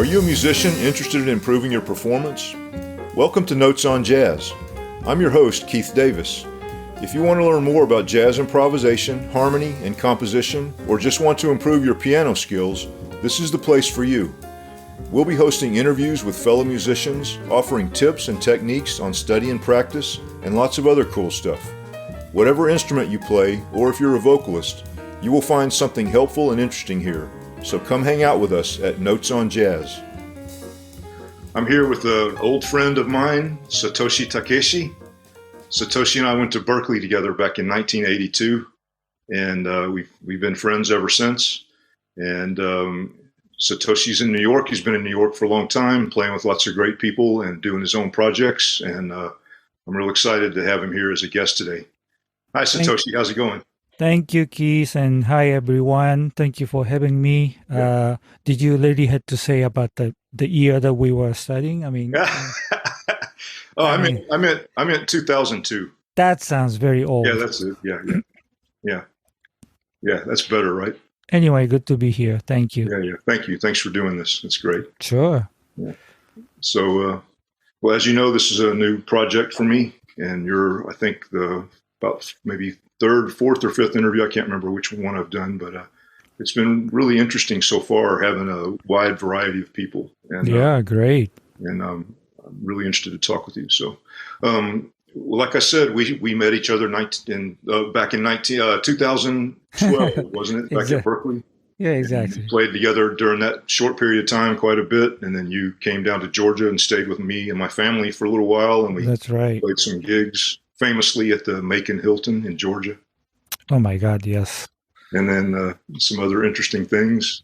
you a musician interested in improving your performance? Welcome to Notes on Jazz. I'm your host, Keith Davis. If you want to learn more about jazz improvisation, harmony, and composition, or just want to improve your piano skills, this is the place for you. We'll be hosting interviews with fellow musicians, offering tips and techniques on study and practice, and lots of other cool stuff. Whatever instrument you play, or if you're a vocalist, you will find something helpful and interesting here. So come hang out with us at Notes on Jazz. I'm here with an old friend of mine, Satoshi Takeishi. Satoshi and I went to Berklee together back in 1982, and we've been friends ever since. And Satoshi's in New York. He's been in New York for a long time, playing with lots of great people and doing his own projects. And I'm real excited to have him here as a guest today. Hi, Satoshi. How's it going? Thank you, Keith, and hi, everyone. Thank you for having me. Yeah. Did you really have to say about the year that we were studying? I mean, I meant 2002. That sounds very old. Yeah, that's it. Yeah. That's better, right? Anyway, good to be here. Thank you. Yeah. Thank you. Thanks for doing this. It's great. Sure. Yeah. So, well, as you know, this is a new project for me, and you're, I think, about maybe third, fourth, or fifth interview. I can't remember which one I've done, but it's been really interesting so far, having a wide variety of people. And, yeah, great. And I'm really interested to talk with you. So, like I said, we met each other back in 2012, wasn't it? Back at Berklee. Yeah, exactly. We played together during that short period of time quite a bit, and then you came down to Georgia and stayed with me and my family for a little while, and we That's right. played some gigs, famously at the Macon Hilton in Georgia. Oh my God, yes. And then some other interesting things.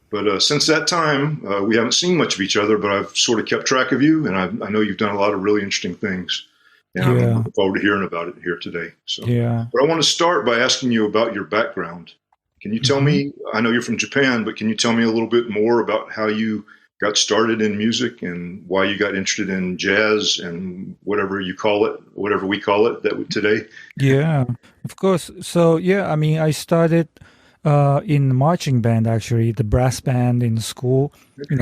But since that time, we haven't seen much of each other, but I've sort of kept track of you, and I know you've done a lot of really interesting things. And I'm looking forward to hearing about it here today. So, But I want to start by asking you about your background. Can you tell me, I know you're from Japan, but can you tell me a little bit more about how you got started in music and why you got interested in jazz and whatever we call it today? Yeah, of course. So, I started in the marching band, actually, the brass band in school,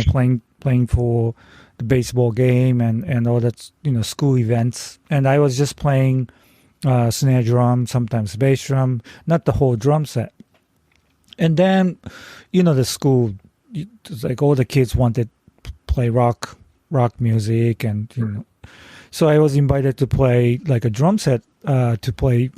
playing for the baseball game and all that, school events. And I was just playing snare drum, sometimes bass drum, not the whole drum set. And then, the school, like all the kids wanted to play rock music, and so I was invited to play like a drum set to play,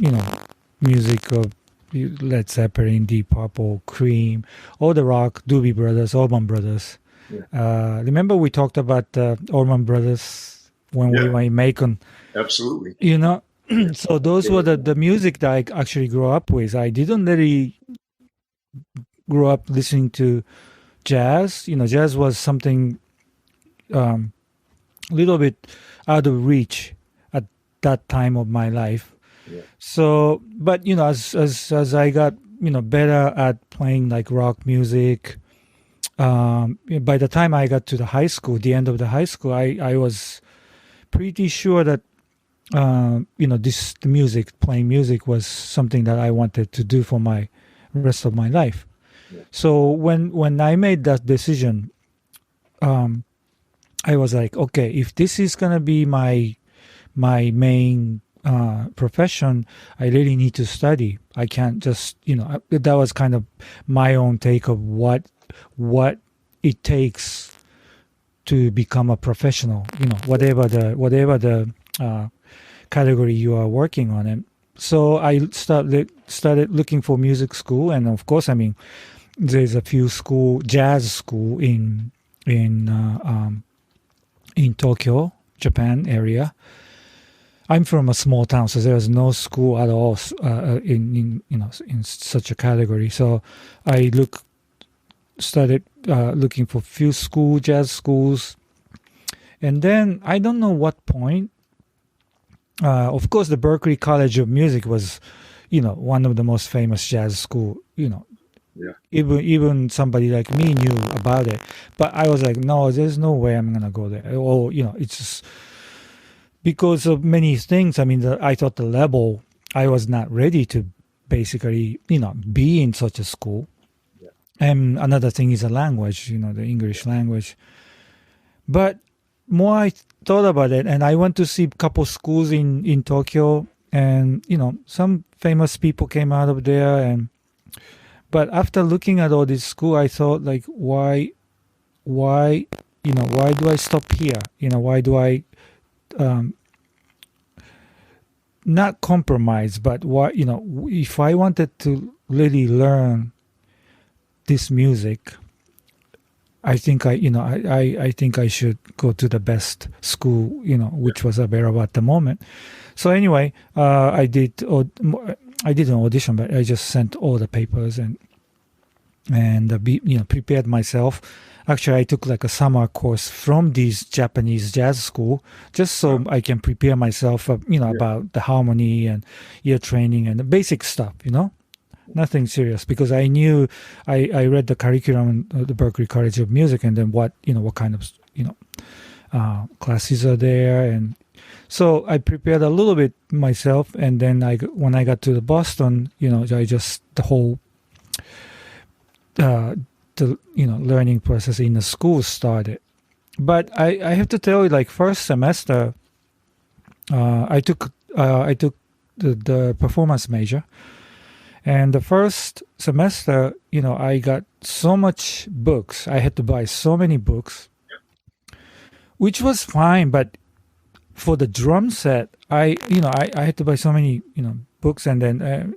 music of Led Zeppelin, Deep Purple, Cream, all the rock, Doobie Brothers, Allman Brothers. Yeah. Remember we talked about Allman Brothers when we were in Macon? Absolutely. So those were the music that I actually grew up with. I didn't really grew up listening to jazz. Jazz was something a little bit out of reach at that time of my life. Yeah. So, but as I got better at playing like rock music, by the time I got to the end of the high school, I was pretty sure that playing music was something that I wanted to do for my rest of my life. Yeah. So when I made that decision, I was like, okay, if this is gonna be my main profession, I really need to study. I can't just that was kind of my own take of what it takes to become a professional. Whatever the category you are working on. And so I started looking for music school, and of course, there's a few jazz school in Tokyo, Japan area. I'm from a small town, so there's no school at all in such a category. So I started looking for few jazz schools, and then I don't know what point. Of course, the Berklee College of Music was, one of the most famous jazz school. Even somebody like me knew about it, but I was like, no, there's no way I'm gonna go there. Or it's just because of many things. I thought the level, I was not ready to basically, be in such a school. Yeah. And another thing is the language, the English language. But more I thought about it, and I went to see a couple schools in Tokyo, and some famous people came out of there. And but after looking at all this school, I thought like, why do I stop here? Why do I not compromise? But why, if I wanted to really learn this music, I think I think I should go to the best school, which was available at the moment. So anyway, I did an audition, but I just sent all the papers and prepared myself. Actually, I took like a summer course from this Japanese jazz school, just so I can prepare myself, about the harmony and ear training and the basic stuff, nothing serious, because I knew I read the curriculum at the Berklee College of Music, and then what kind of classes are there, and so I prepared a little bit myself, and then when I got to the Boston, I just the whole learning process in the school started. But I have to tell you, like first semester, I took the performance major. And the first semester, I got so much books. I had to buy so many books, which was fine. But for the drum set, I had to buy so many, books. And then,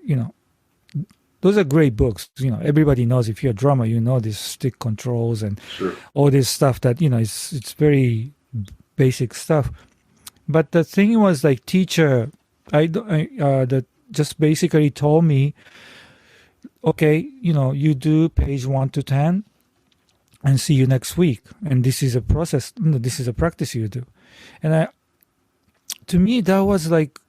those are great books. Everybody knows, if you're a drummer, these stick controls and all this stuff that, it's very basic stuff. But the thing was, like, teacher, that just basically told me, okay, you do page 1 to 10 and see you next week. And this is a process. This is a practice you do. And to me, that was like,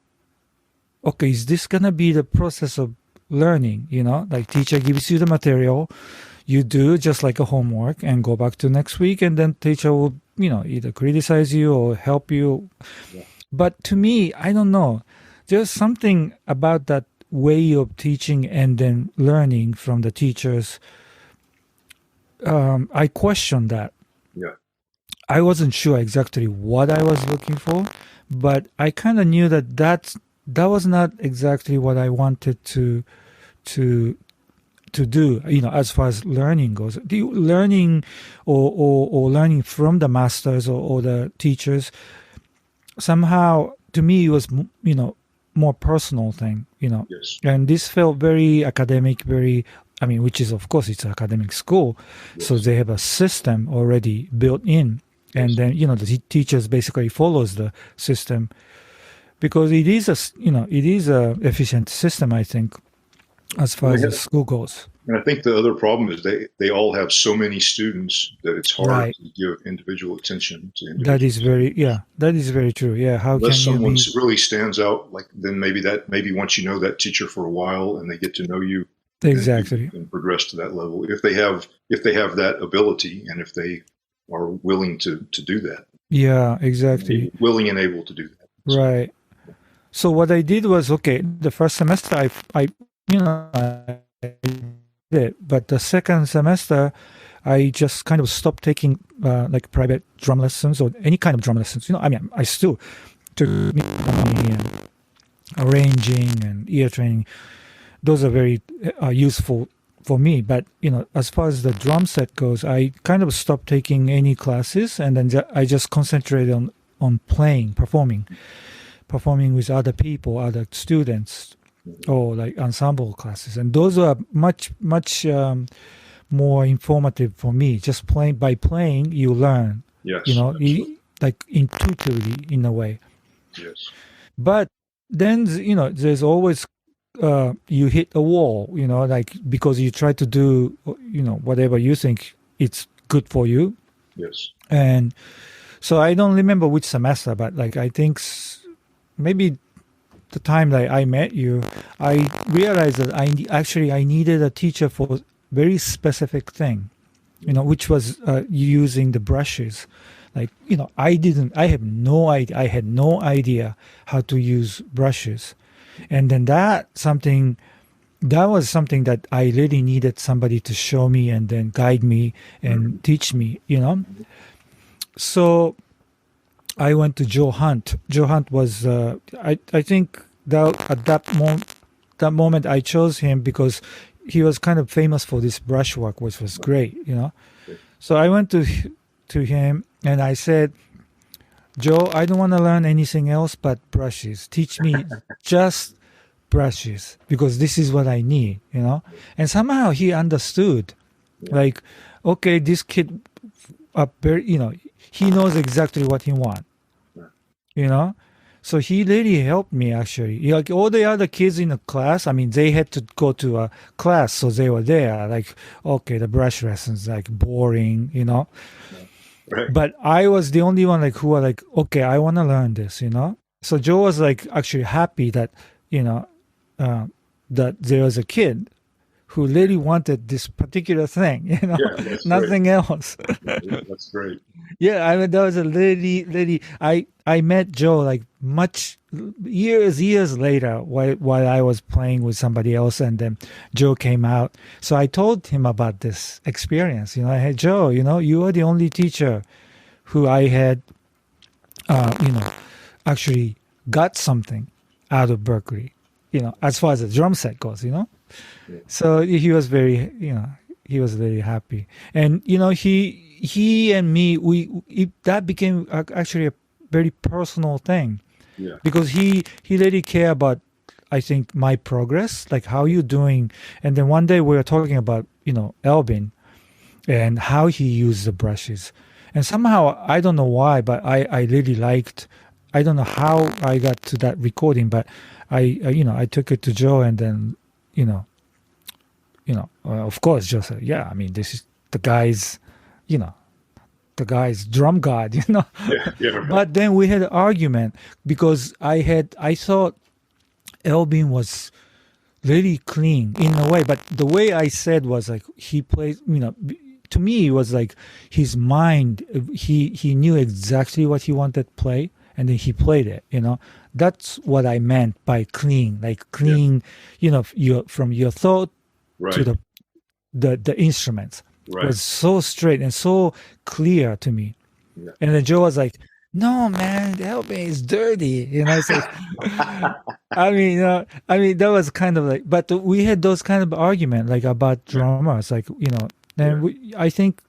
okay, is this going to be the process of learning? Like teacher gives you the material, you do just like a homework and go back to next week. And then teacher will, either criticize you or help you. Yeah. But to me, I don't know. There's something about that way of teaching and then learning from the teachers. I questioned that. Yeah. I wasn't sure exactly what I was looking for, but I kind of knew that was not exactly what I wanted to do. As far as learning goes, the learning or learning from the masters or the teachers. Somehow, to me, it was more personal thing, Yes. And this felt very academic, which is, of course, it's an academic school. Yes. So they have a system already built in. And then, the teachers basically follows the system, because it is a efficient system, I think, as far as the school goes. And I think the other problem is they all have so many students that it's hard to give individual attention to individuals. That is very true. Yeah. How Unless can someone really stands out, like then maybe once you know that teacher for a while and they get to know you, exactly, you can progress to that level if they have that ability and if they are willing to do that. Yeah, exactly. Willing and able to do that. Right. So what I did was, okay, the first semester I did, but the second semester I just kind of stopped taking like private drum lessons or any kind of drum lessons. I still took and arranging and ear training. Those are very useful for me. But as far as the drum set goes, I kind of stopped taking any classes, and then I just concentrated on playing, performing with other people, other students, or like ensemble classes. And those are much more informative for me. Just by playing, you learn. Yes. Like intuitively in a way. Yes. But then there's always you hit a wall. Like because you try to do whatever you think it's good for you. Yes. And so I don't remember which semester, but like I think maybe the time that I met you, I realized that I needed a teacher for a very specific thing, which was using the brushes. Like, I had no idea how to use brushes. And then that was something that I really needed somebody to show me and then guide me and teach me, so I went to Joe Hunt. Joe Hunt was, I think that at that moment I chose him because he was kind of famous for this brushwork, which was great, you know. So I went to him and I said, Joe, I don't want to learn anything else but brushes. Teach me just brushes because this is what I need, you know. And somehow he understood, like, okay, this kid, you know, he knows exactly what he wants, you know. So he really helped me actually. Like all the other kids in the class, I mean, they had to go to a class, so they were there. Like, okay, the brush lessons like boring, you know. Right. But I was the only one like who were like, okay, I want to learn this, you know. So Joe was like actually happy that, you know, that there was a kid who really wanted this particular thing, you know, Yeah, nothing else. That's great. Yeah, I mean, that was a really. I met Joe like much years later while I was playing with somebody else, and then Joe came out. So I told him about this experience. You know, hey Joe, you know, you are the only teacher who I had, you know, actually got something out of Berklee. You know, as far as the drum set goes, you know. Yeah. So he was very, you know, he was very happy, and you know, he and me, that became actually a very personal thing, because he really care about, I think, my progress, like how you doing. And then one day we were talking about, you know, Albin and how he used the brushes, and somehow I don't know why, but I really liked. I don't know how I got to that recording, but I you know, I took it to Joe, and then you know, of course, Joe said, yeah, I mean, this is the guy's, you know, the guy's drum god, you know. Right. But then we had an argument because I thought Albin was really clean in a way, but the way I said was like he plays, you know, to me it was like his mind, he knew exactly what he wanted to play, and then he played it, you know. That's what I meant by clean, like clean, you know, from your thought to the instruments. Right. Was so straight and so clear to me. Yeah. And then Joe was like, no, man, Albin is dirty. You know, so, I mean, that was kind of like, but we had those kind of argument like about drummers, like, you know, and I think,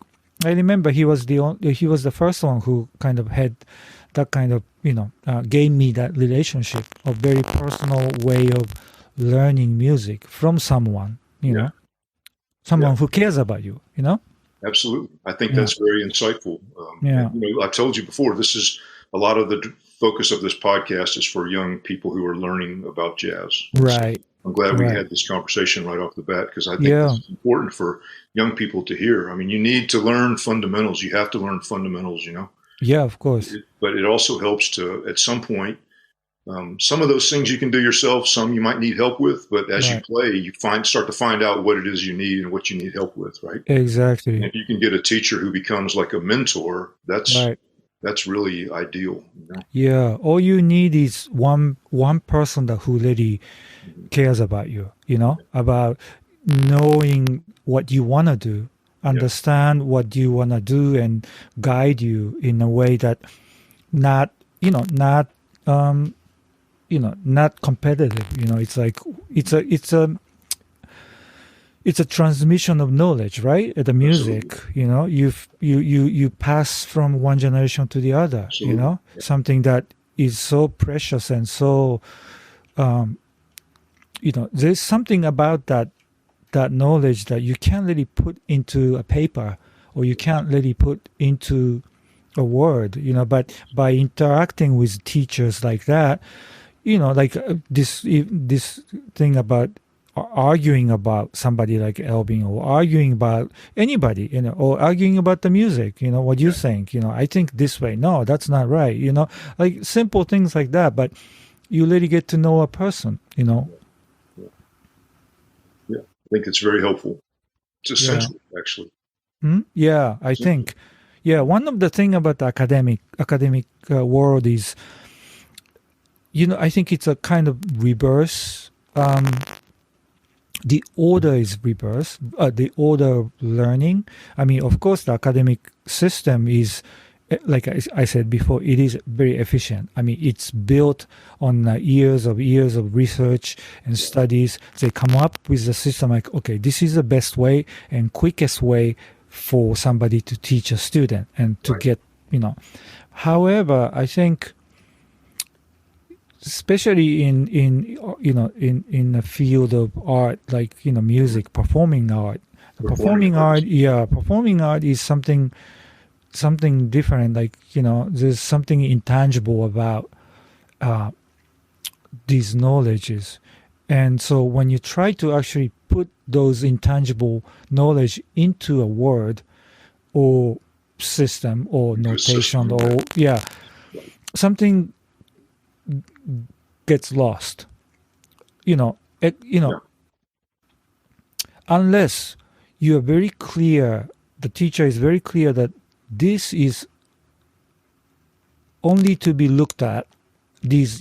I remember he was the first one who kind of had that kind of, you know, gave me that relationship, a very personal way of learning music from someone, you know. Someone who cares about you, you know? Absolutely. I think that's very insightful. And, you know, I told you before, this is a lot of the focus of this podcast is for young people who are learning about jazz. Right. So I'm glad we had this conversation right off the bat, because I think it's important for young people to hear. I mean, you need to learn fundamentals. You have to learn fundamentals, you know? Yeah, of course. But it also helps to, at some point, some of those things you can do yourself, some you might need help with, but as you play, you start to find out what it is you need and what you need help with, right? Exactly. And if you can get a teacher who becomes like a mentor, that's really ideal. You know? Yeah, all you need is one person that who really cares about you, you know, about knowing what you want to do, understand what you want to do, and guide you in a way that not competitive. You know, it's like it's a transmission of knowledge, right? The music, absolutely. You know, you pass from one generation to the other. Absolutely. You know, something that is so precious and so, you know, there's something about that knowledge that you can't really put into a paper, or you can't really put into a word. You know, but by interacting with teachers like that, you know, like this thing about arguing about somebody like Albin, or arguing about anybody, you know, or arguing about the music, you know, what you think, you know, I think this way, no, that's not right, you know, like simple things like that. But you really get to know a person, you know. Yeah, I think it's very helpful. It's essential, actually. Yeah, I think. Yeah, one of the thing about the academic world is, you know, I think it's a kind of reverse. The order is reverse. The order of learning. I mean, of course, the academic system is like I said before, it is very efficient. I mean, it's built on years of research and studies. They come up with a system like, okay, this is the best way and quickest way for somebody to teach a student and to get, However, I think, especially in the field of art, like music, performing art. Performing art is something different. Like there's something intangible about these knowledges, and so when you try to actually put those intangible knowledge into a word or system or notation or something gets lost. Unless you are very clear, the teacher is very clear that this is only to be looked at. These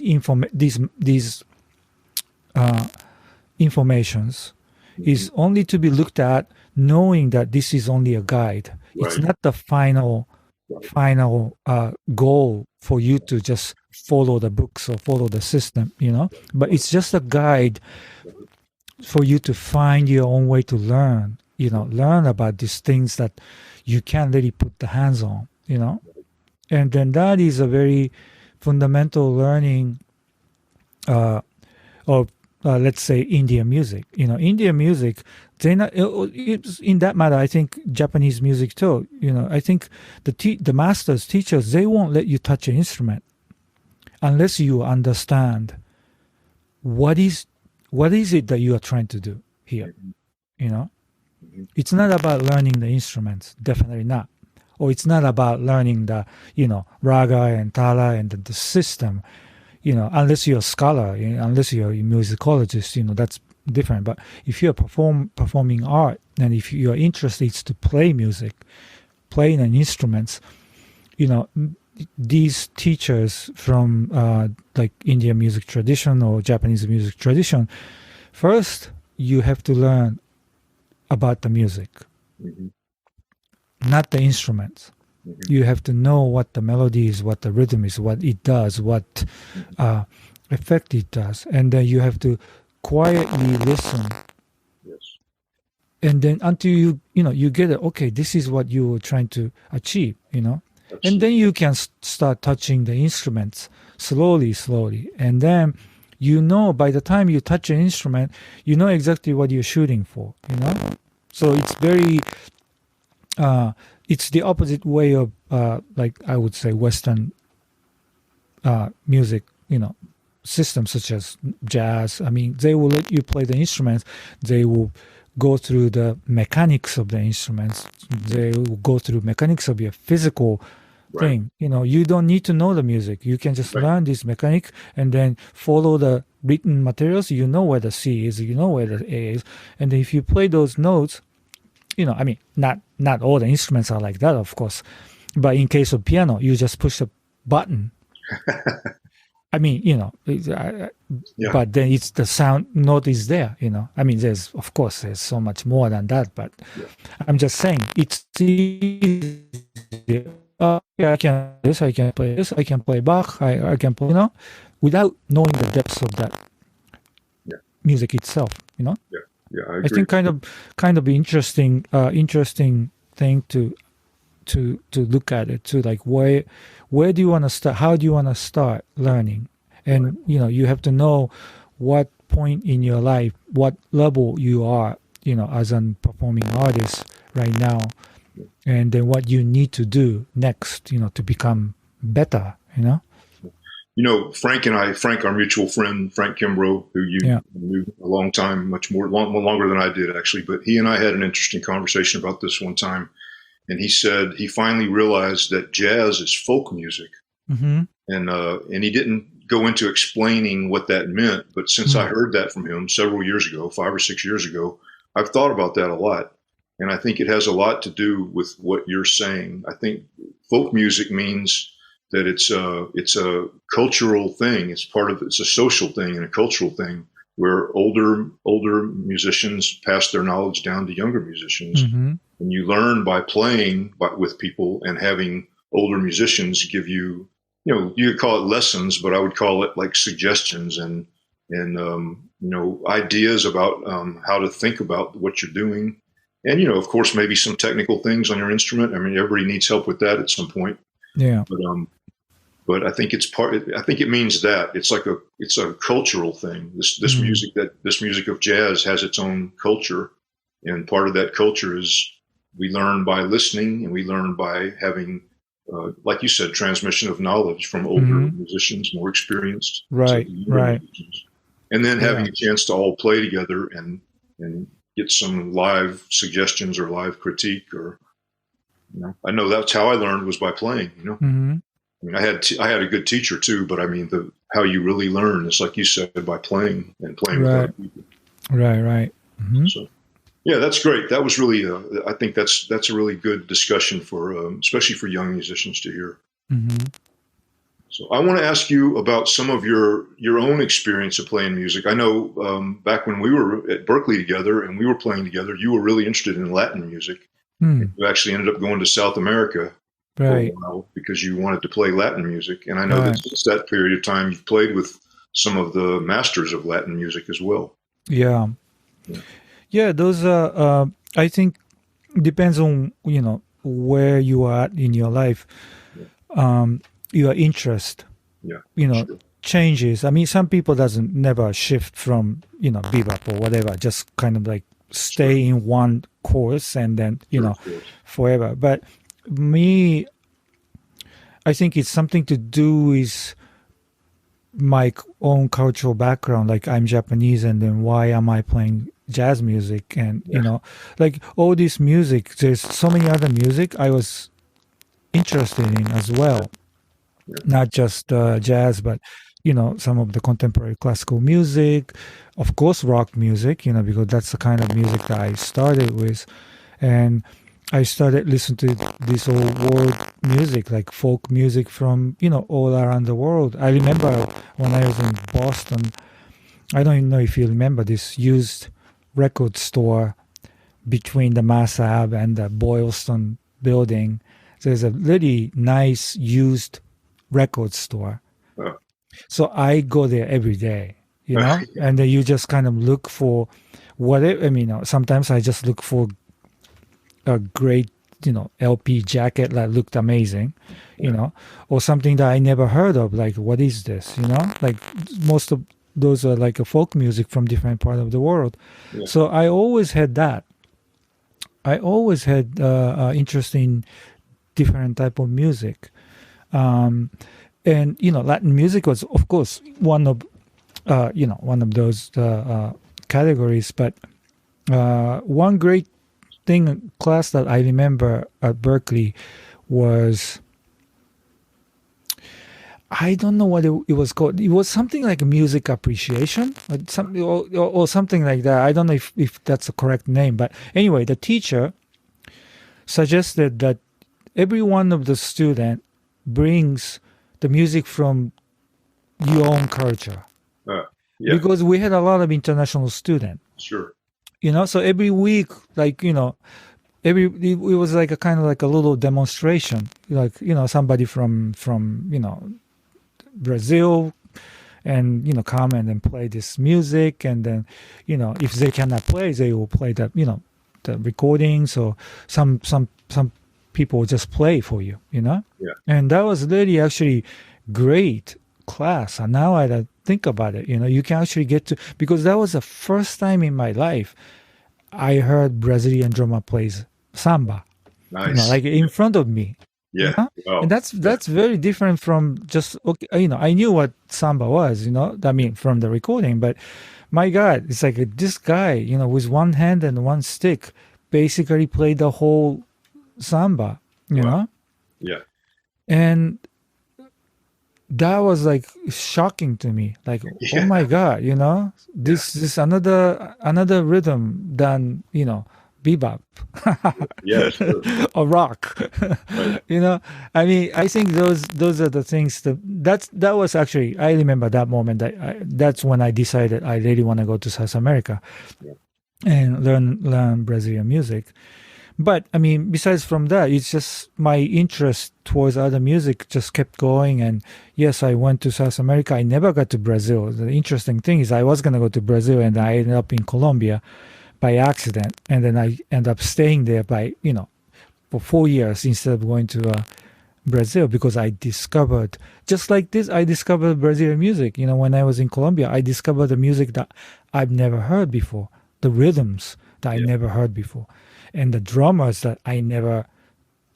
informations is only to be looked at, knowing that this is only a guide. Right. It's not the final goal for you to just follow the books or follow the system, But it's just a guide for you to find your own way to learn. Learn about these things that you can't really put the hands on, And then that is a very fundamental learning of, let's say, Indian music. Indian music, in that matter, I think Japanese music too. I think the masters, teachers, they won't let you touch an instrument unless you understand what is it that you are trying to do here. It's not about learning the instruments, definitely not. Or it's not about learning the, raga and tala and the system, unless you're a scholar, unless you're a musicologist, that's different. But if you're performing art, and if your interest is to play music, playing an instruments, these teachers from like Indian music tradition or Japanese music tradition, first you have to learn about the music, not the instruments. You have to know what the melody is, what the rhythm is, what it does, what effect it does, and then you have to quietly listen. Yes. And then until you get it, okay, this is what you were trying to achieve, Absolutely. And then you can start touching the instruments slowly, and then by the time you touch an instrument, you know exactly what you're shooting for, So it's very it's the opposite way of, like I would say, Western music, systems such as jazz. I mean, they will let you play the instruments. They will go through the mechanics of the instruments. They will go through mechanics of your physical thing. You don't need to know the music. You can just learn this mechanic and then follow the written materials. You know where the C is. You know where the A is. And if you play those notes, I mean, not all the instruments are like that, of course. But in case of piano, you just push a button. I mean, but then it's the sound note is there, I mean, there's so much more than that, but I'm just saying it's easy. I can this, I can play this, I can play Bach, I can play, without knowing the depths of that music itself, Yeah, I agree. I think kind of interesting thing to look at it too, like where do you want to start? How do you want to start learning? And you have to know what point in your life, what level you are, as a performing artist right now, and then what you need to do next, to become better. Frank, our mutual friend, Frank Kimbrough, who you knew a long time, longer than I did actually, but he and I had an interesting conversation about this one time. And he said he finally realized that jazz is folk music. Mm-hmm. And he didn't go into explaining what that meant. But since I heard that from him several years ago, 5 or 6 years ago, I've thought about that a lot. And I think it has a lot to do with what you're saying. I think folk music means that it's a cultural thing. It's a social thing and a cultural thing where older musicians pass their knowledge down to younger musicians. Mm-hmm. And you learn by playing with people and having older musicians give you, you could call it lessons, but I would call it like suggestions and ideas about how to think about what you're doing. And, of course, maybe some technical things on your instrument. I mean, everybody needs help with that at some point. Yeah. But I think I think it means that it's a cultural thing. This music of jazz has its own culture. And part of that culture is we learn by listening, and we learn by having, like you said, transmission of knowledge from older musicians, more experienced. Right. Musicians. And then having a chance to all play together and get some live suggestions or live critique, or I know that's how I learned, was by playing. I mean, I had a good teacher too, but I mean, how you really learn is, like you said, by playing with other people. Right. Mm-hmm. So, yeah, that's great. That was really, I think that's a really good discussion for, especially for young musicians to hear. Mm-hmm. So I want to ask you about some of your own experience of playing music. I know back when we were at Berklee together and we were playing together, you were really interested in Latin music. You actually ended up going to South America for a while because you wanted to play Latin music. And I know that since that period of time, you've played with some of the masters of Latin music as well. Yeah. Those are, I think, depends on, where you are at in your life. Your interest, changes. I mean, some people never shift from, bebop or whatever, just kind of like stay in one course and then, forever. But me, I think it's something to do with my own cultural background. Like, I'm Japanese, and then why am I playing jazz music? And, like all this music, there's so many other music I was interested in as well. Not just jazz, but some of the contemporary classical music, of course rock music, because that's the kind of music that I started with. And I started listening to this old world music, like folk music from all around the world. I remember when I was in Boston, I don't even know if you remember this used record store between the Mass Ave and the Boylston building. There's a really nice used record store. So I go there every day, and then you just kind of look for whatever. I mean, sometimes I just look for a great, LP jacket that looked amazing, or something that I never heard of. Like, what is this? Like most of those are like a folk music from different part of the world. So I always had that. I always had interest in different type of music. And Latin music was, of course, one of those categories. But one great class that I remember at Berklee was, I don't know what it was called. It was something like music appreciation, or something like that. I don't know if that's the correct name. But anyway, the teacher suggested that every one of the student brings the music from your own culture. Because we had a lot of international students. Sure. So every week, like, it was like a kind of like a little demonstration. Like, somebody from Brazil and, come and then play this music. And then, if they cannot play, they will play the recordings, or some people just play for you, And that was really actually great class. And now I think about it, you can actually get to, because that was the first time in my life I heard Brazilian drummer plays samba. Nice. Like in front of me. Yeah. Wow. And that's very different from just, I knew what samba was, I mean, from the recording, but my God, it's like this guy, with one hand and one stick basically played the whole samba, you know? Yeah. And that was like shocking to me. Like, oh my God, this is another rhythm than, bebop. Yeah, sure. Or rock. Right. I mean, I think those are the things that was actually, I remember that moment. That's when I decided I really want to go to South America and learn Brazilian music. But I mean, besides from that, it's just my interest towards other music just kept going. And yes, I went to South America. I never got to Brazil. The interesting thing is I was going to go to Brazil and I ended up in Colombia by accident. And then I ended up staying there by, for 4 years instead of going to Brazil, because I discovered, just like this, I discovered Brazilian music. When I was in Colombia, I discovered the music that I've never heard before, the rhythms that I never heard before, and the drummers that I never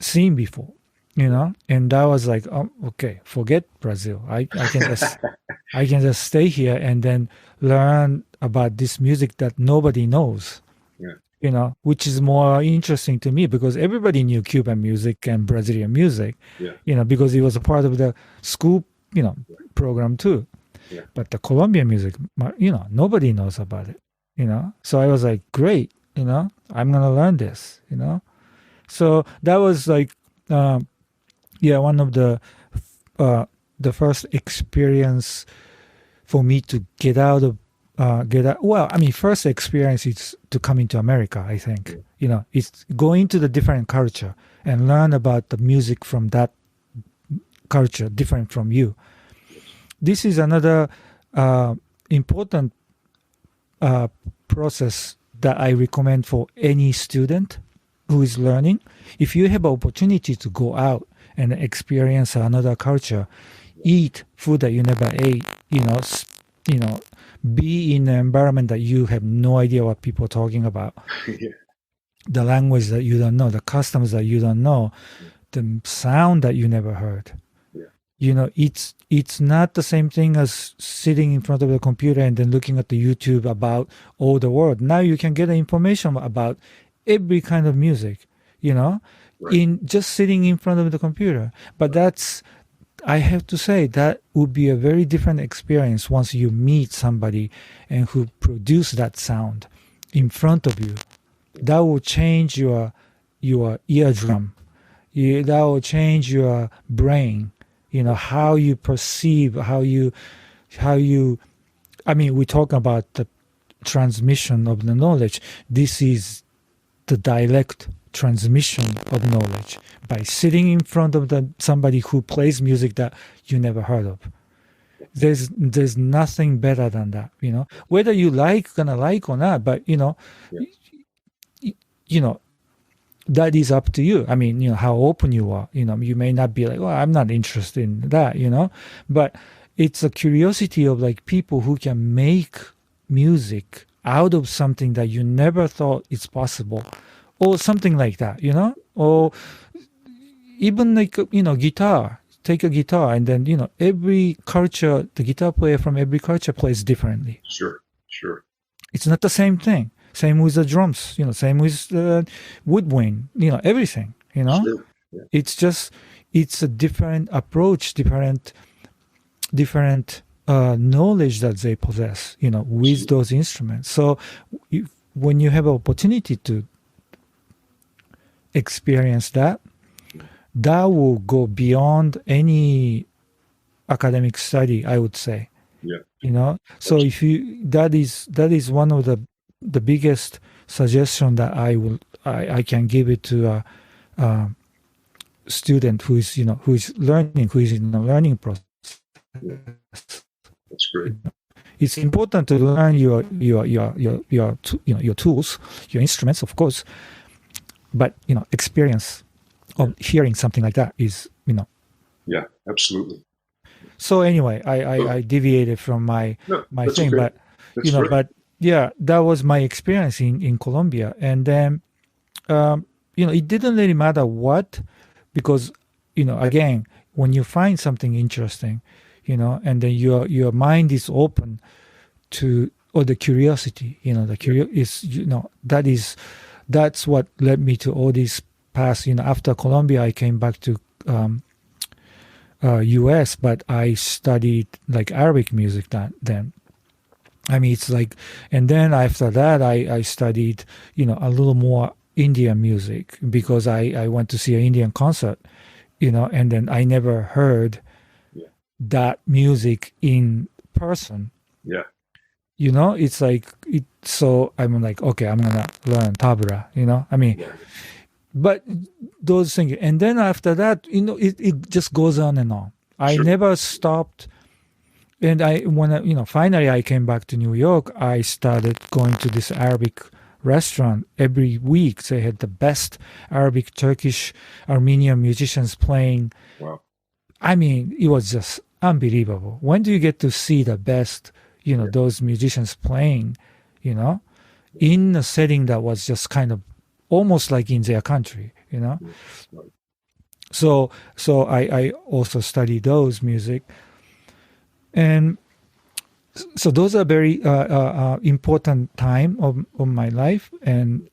seen before, and that was like, oh, okay, forget Brazil. I can just stay here and then learn about this music that nobody knows. Which is more interesting to me, because everybody knew Cuban music and Brazilian music, because it was a part of the school, program too. But the Colombian music, nobody knows about it, So I was like, great, I'm going to learn this, So that was like, one of the first experience for me to get out. Well, I mean, first experience is to come into America, I think. It's going to the different culture and learn about the music from that culture, different from you. This is another important process that I recommend for any student who is learning. If you have an opportunity to go out and experience another culture, eat food that you never ate, be in an environment that you have no idea what people are talking about, the language that you don't know, the customs that you don't know, the sound that you never heard. It's not the same thing as sitting in front of the computer and then looking at the YouTube about all the world. Now you can get information about every kind of music, in just sitting in front of the computer. But I have to say, that would be a very different experience once you meet somebody and who produce that sound in front of you. That will change your eardrum. That will change your brain. How you perceive, how you. I mean, we talk about the transmission of the knowledge. This is the direct transmission of knowledge by sitting in front of somebody who plays music that you never heard of. There's nothing better than that, whether you gonna like or not, but that is up to you. I mean, how open you are. You may not be like, well, I'm not interested in that, but it's a curiosity of like people who can make music out of something that you never thought is possible, or something like that, or even like, guitar. Take a guitar and then, every culture, the guitar player from every culture plays differently. Sure. It's not the same thing. Same with the drums, same with the woodwind, everything, Sure. Yeah. It's a different approach, different knowledge that they possess, with those instruments. So when you have an opportunity to experience that will go beyond any academic study, I would say. Yeah. So if that is one of the biggest suggestion that I can give it to a student who is learning, who is in the learning process. Yeah. That's great. It's important to learn your tools, your instruments, of course, but experience of hearing something like that is Yeah, absolutely. So anyway, I deviated from my thing, okay. but but yeah, that was my experience in Colombia, and then it didn't really matter what, because again, when you find something interesting, and then your mind is open to, or the curiosity, that's what led me to all these paths. After Colombia, I came back to U.S., but I studied like Arabic music then. I mean, it's like, and then after that, I studied, a little more Indian music, because I went to see an Indian concert, and then I never heard that music in person. Yeah. It's like, so I'm like, okay, I'm going to learn tabla, I mean, but those things, and then after that, it just goes on and on. I Sure. never stopped. And finally I came back to New York, I started going to this Arabic restaurant every week. They had the best Arabic, Turkish, Armenian musicians playing. Wow. I mean, it was just unbelievable. When do you get to see the best, those musicians playing, in a setting that was just kind of almost like in their country, Right. So I also study those music. And so those are very important time of my life, and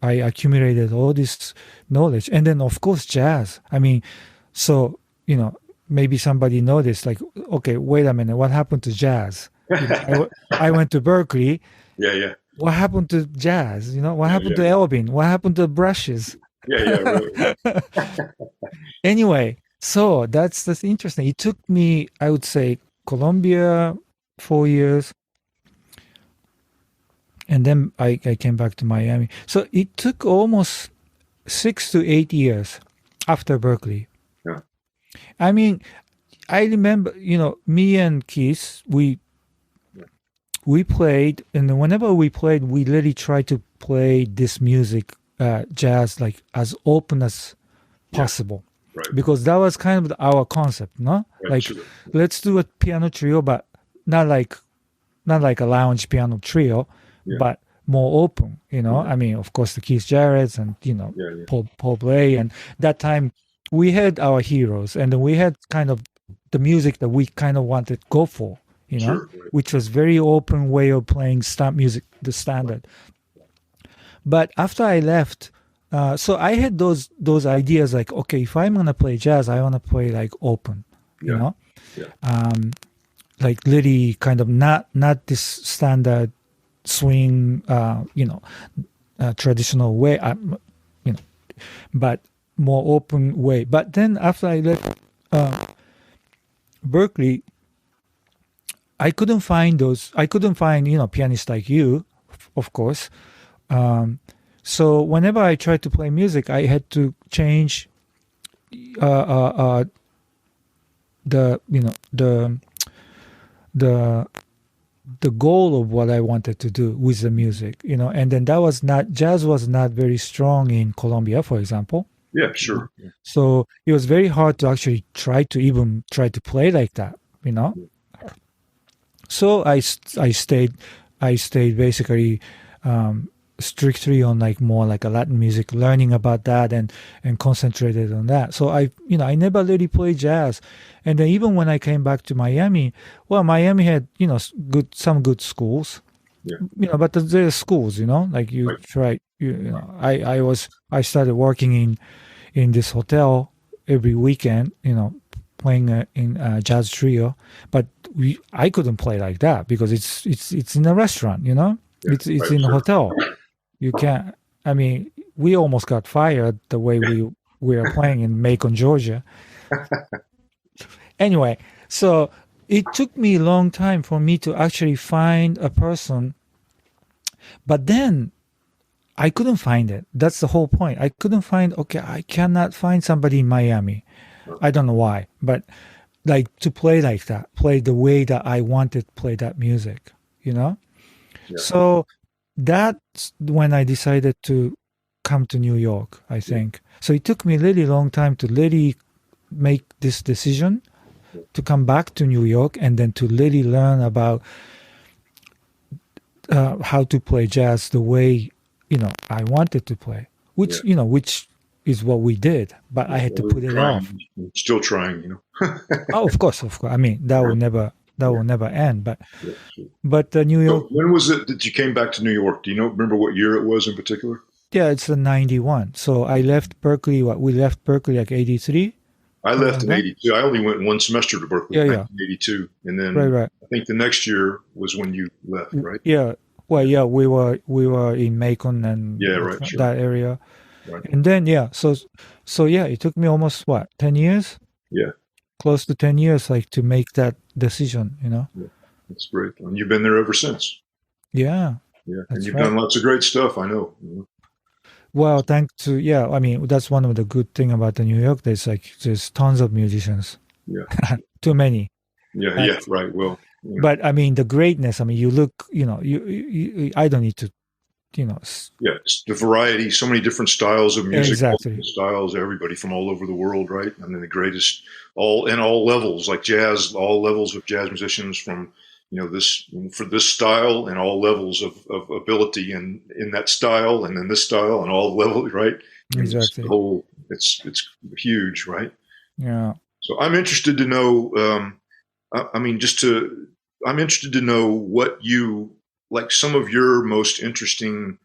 I accumulated all this knowledge. And then of course jazz. I mean, so maybe somebody noticed, like, okay, wait a minute, what happened to jazz? I went to Berklee. Yeah. What happened to jazz? What happened to Elvin? What happened to brushes? Yeah. Really. Anyway, so that's interesting. It took me, I would say, Colombia 4 years, and then I came back to Miami. So it took almost 6 to 8 years after Berklee. Yeah. I mean, I remember, me and Keith, we played, and whenever we played, we really tried to play this music, jazz, like as open as possible. Right. Because that was kind of our concept, no? Right, like, sure. Let's do a piano trio, but not like a lounge piano trio, but more open, I mean, of course, the Keith Jarrett's and, Paul Bley. And that time we had our heroes, and then we had kind of the music that we kind of wanted to go for, Sure, right. which was very open way of playing music, the standard. But after I left, so I had those ideas, like, okay, if I'm gonna play jazz, I want to play like open, like really kind of not this standard swing, traditional way, but more open way. But then after I left Berklee, I couldn't find pianists like you, of course. So whenever I tried to play music, I had to change the goal of what I wanted to do with the music, and then jazz was not very strong in Colombia, for example. Yeah, sure. So it was very hard to actually try to play like that, So I stayed basically strictly on like more like a Latin music, learning about that and concentrated on that. So I never really played jazz. And then even when I came back to Miami, well, Miami had, some good schools, but there's schools, like you try, I started working in this hotel every weekend, playing in jazz trio, but I couldn't play like that because it's in a restaurant, it's in a hotel. You can't. I mean, we almost got fired the way we were playing in Macon, Georgia. Anyway, so it took me a long time for me to actually find a person, but then I couldn't find it. That's the whole point. I couldn't find. Okay, I cannot find somebody in Miami. I don't know why, but like to play like that, play the way that I wanted to play that music, So that's when I decided to come to New York, I think. So it took me a really long time to really make this decision to come back to New York and then to really learn about how to play jazz the way, I wanted to play, which is what we did, but I had to put it off. Still trying, Oh, of course. I mean, that will never end. But New York. So when was it that you came back to New York? Do you remember what year it was in particular? Yeah, it's 91. So I left Berklee. We left Berklee like 83. I left in 82. I only went one semester to Berklee in 1982, and then right. I think the next year was when you left, right? Yeah. Well, yeah, we were in Macon and that area. Right. And then so it took me almost 10 years? Yeah. Close to 10 years, like, to make that decision, Yeah, that's great. And you've been there ever since. Yeah. Yeah. And you've done lots of great stuff, I know. Well, thanks to, yeah, I mean, that's one of the good thing about the New York. There's tons of musicians. Yeah. Too many. Yeah. But, Yeah. Right. Well. Yeah. but I mean, the greatness. I mean, you look. I don't need to. Yeah, it's the variety, so many different styles of music, Exactly. styles, everybody from all over the world, right? I mean, the greatest, all levels, like jazz, all levels of jazz musicians from, this for this style and all levels of ability in that style and in this style and all levels, right? And Exactly. it's huge, right? Yeah. So I'm interested to know, I'm interested to know what you, like some of your most interesting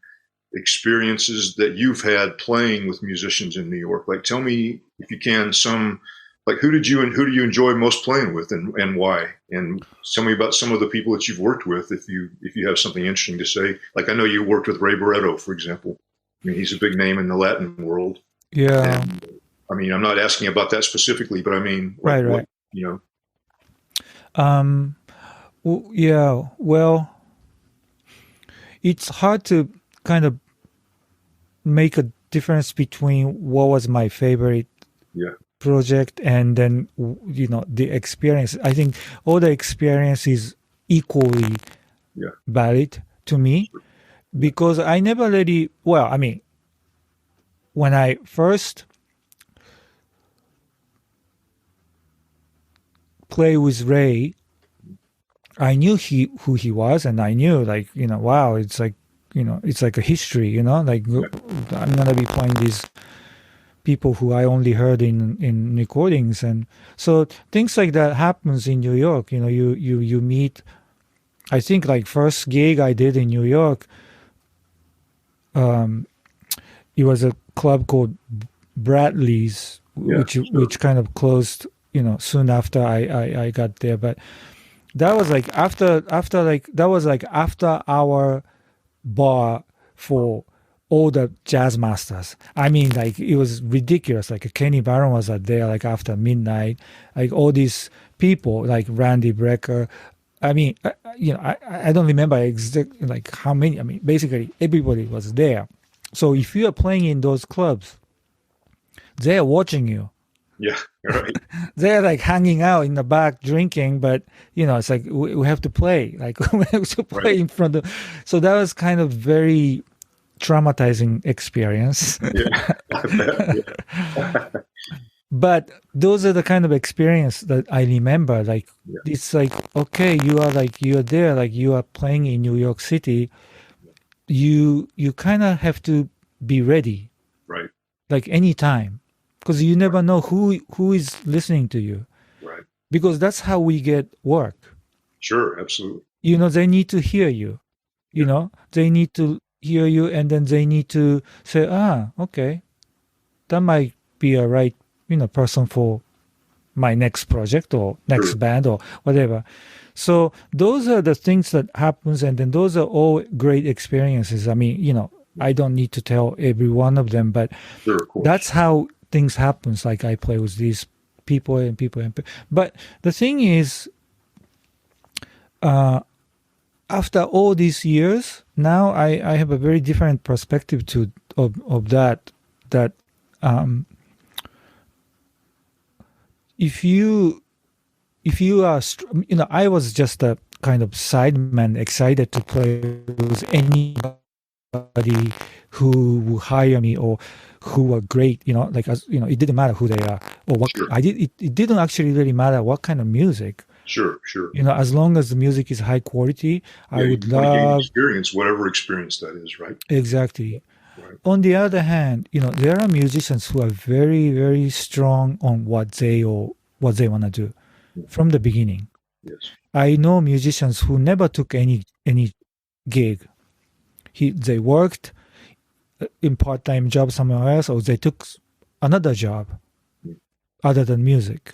experiences that you've had playing with musicians in New York. Like, tell me if you can like who do you enjoy most playing with and why? And tell me about some of the people that you've worked with if you have something interesting to say. Like I know you worked with Ray Barretto, for example. I mean, he's a big name in the Latin world. Yeah. And, I mean, I'm not asking about that specifically, but I mean, like, right. Yeah. Well, it's hard to kind of make a difference between what was my favorite project and then the experience. I think all the experience is equally valid to me because I never really, well, I mean, when I first play with Ray, I knew who he was, and I knew wow, it's like it's like a history, like I'm gonna be playing these people who I only heard in recordings, and so things like that happens in New York. You meet. I think like first gig I did in New York, it was a club called Bradley's, which kind of closed, soon after I got there, but. That was like after our bar for all the jazz masters. I mean, like it was ridiculous. Like Kenny Barron was there like after midnight. Like all these people like Randy Brecker. I mean, I don't remember exactly like how many. I mean, basically everybody was there. So if you are playing in those clubs, they're watching you. Yeah, right. They're like hanging out in the back drinking, but it's like we have to play. Like we have to play in front of. So that was kind of very traumatizing experience. Yeah, I bet. But those are the kind of experience that I remember. Like it's like okay, you are there, like you are playing in New York City. You kind of have to be ready, right? Like anytime. Because you never know who is listening to you. Right. Because that's how we get work. Sure, absolutely. They need to hear you. They need to hear you, and then they need to say, okay, that might be a right, person for my next project or next band or whatever. So those are the things that happens, and then those are all great experiences. I mean, I don't need to tell every one of them, but that's how things happens. Like I play with these people and people, but the thing is, after all these years, now I have a very different perspective of that. That if you are, I was just a kind of sideman, excited to play with anybody who will hire me or who were great, it didn't matter who they are or what I did. It didn't actually really matter what kind of music. Sure. As long as the music is high quality, I would love experience, whatever experience that is, right? Exactly. Right. On the other hand, there are musicians who are very, very strong on what they want to do from the beginning. Yes. I know musicians who never took any gig. They worked in part-time job somewhere else, or they took another job other than music,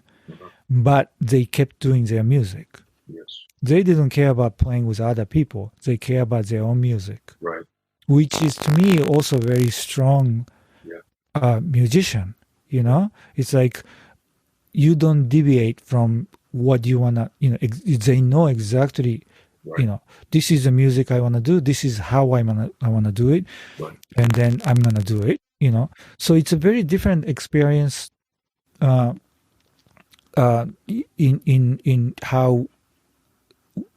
but they kept doing their music. Yes. They didn't care about playing with other people. They care about their own music, right? Which is to me also very strong musician. It's like you don't deviate from what you wanna. They know exactly this is the music I want to do. This is how I want to do it, and then I'm gonna do it. So it's a very different experience in how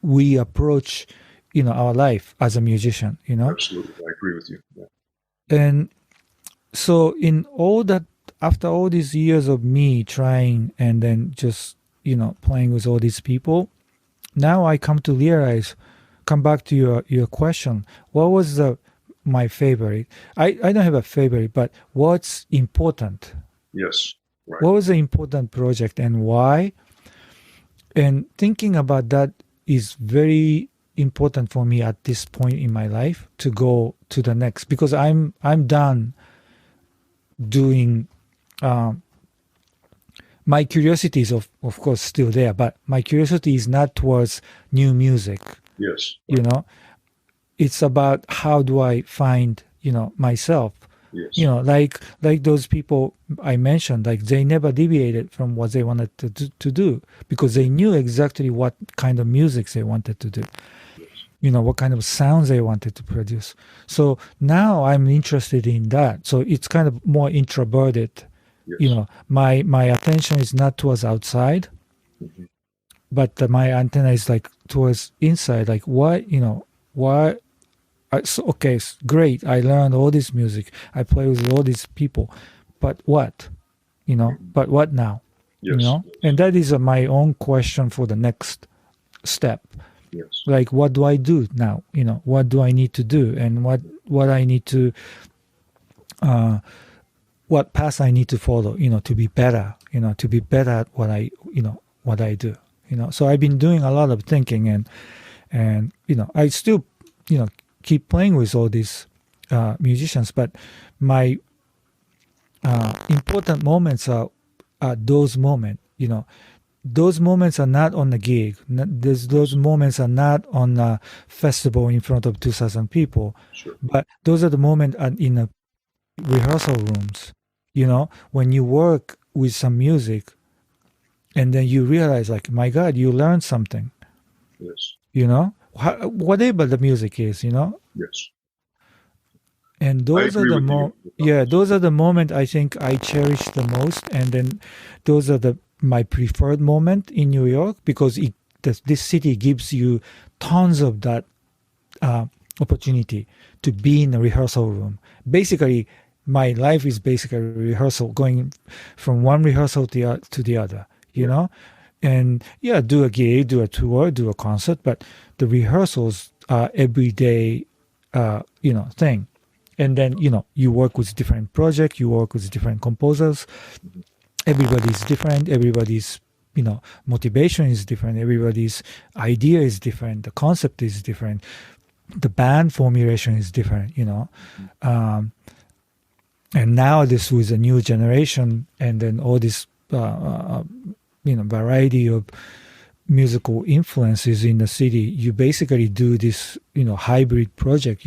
we approach our life as a musician. Absolutely, I agree with you. Yeah. And so in all that, after all these years of me trying and then just playing with all these people, now I come back to your question. What was my favorite? I don't have a favorite, but what's important? Yes. Right. What was the important project and why? And thinking about that is very important for me at this point in my life to go to the next, because I'm done doing. My curiosity is of course still there, but my curiosity is not towards new music. Yes. It's about how do I find myself. Yes. Like those people I mentioned, like they never deviated from what they wanted to do because they knew exactly what kind of music they wanted to do. Yes. What kind of sounds they wanted to produce. So now I'm interested in that. So it's kind of more introverted. Yes. My attention is not towards outside, but my antenna is like towards inside. Like why. So, okay, great. I learned all this music. I play with all these people, but what? But what now? Yes. And that is my own question for the next step. Yes. Like, what do I do now? What do I need to do, and what I need to, what path I need to follow? To be better. To be better at what I do. So I've been doing a lot of thinking, and I still keep playing with all these musicians, but my important moments are those moments. Those moments are not on the gig. Those moments are not on a festival in front of 2,000 people. Sure. But those are the moments in the rehearsal rooms. When you work with some music, and then you realize, like, my God, you learned something. Yes. Whatever the music is, Yes. And those are those are the moments I think I cherish the most, and then those are my preferred moment in New York, because this city gives you tons of that opportunity to be in a rehearsal room. Basically, my life is basically a rehearsal, going from one rehearsal to the other, and do a gig, do a tour, do a concert, but the rehearsals are everyday, thing. And then, you work with different projects, you work with different composers. Everybody's different. Everybody's, motivation is different. Everybody's idea is different. The concept is different. The band formulation is different, And now this was a new generation, and then all this, variety of musical influences in the city. You basically do this, hybrid project,